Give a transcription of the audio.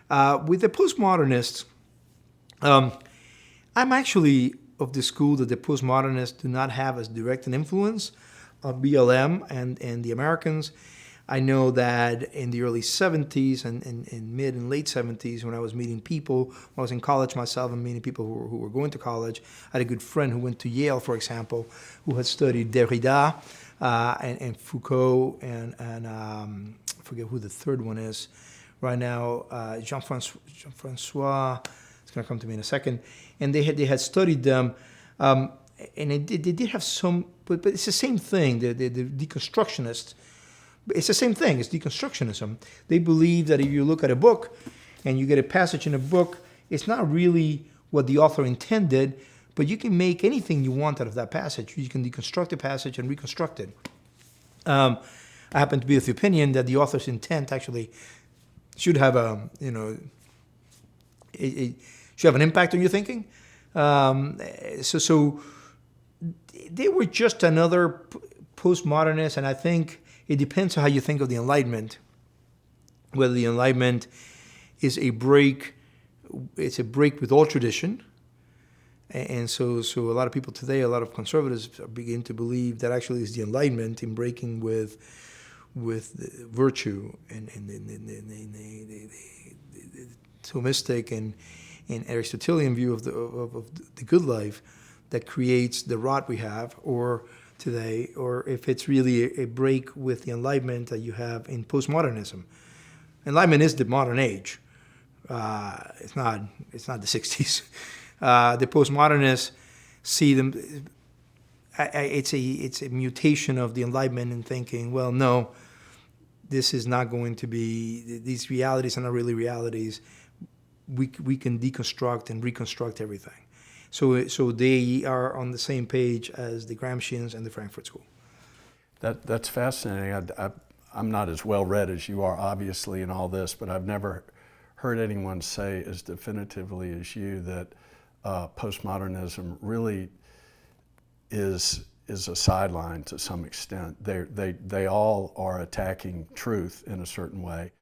With the postmodernists, I'm actually of the school that the postmodernists do not have as direct an influence of BLM and the Americans. I know that in the early 70s and mid and late 70s, when I was meeting people, when I was in college myself and meeting people who were going to college, I had a good friend who went to Yale, for example, who had studied Derrida and Foucault and I forget who the third one is right now, Jean-Francois, it's going to come to me in a second, and they had studied them, and they did have some, but it's the same thing, the deconstructionists. It's the same thing, it's deconstructionism. They believe that if you look at a book and you get a passage in a book, it's not really what the author intended, but you can make anything you want out of that passage. You can deconstruct the passage and reconstruct it. I happen to be of the opinion that the author's intent actually should have should have an impact on your thinking. So they were just another postmodernist, and I think it depends on how you think of the Enlightenment. Whether the Enlightenment is a break, it's a break with all tradition, and so a lot of people today, a lot of conservatives begin to believe that actually is the Enlightenment in breaking with virtue and the Thomistic and Aristotelian view of the good life that creates the rot we have, or today, or if it's really a break with the Enlightenment that you have in postmodernism. Enlightenment is the modern age. It's not the 60s. The postmodernists see them. It's a mutation of the Enlightenment in thinking, well, no, this is not going to be. These realities are not really realities. We can deconstruct and reconstruct everything. So they are on the same page as the Gramscians and the Frankfurt School. That's fascinating. I'm not as well read as you are, obviously, in all this, but I've never heard anyone say as definitively as you that postmodernism really is a sideline to some extent. They all are attacking truth in a certain way.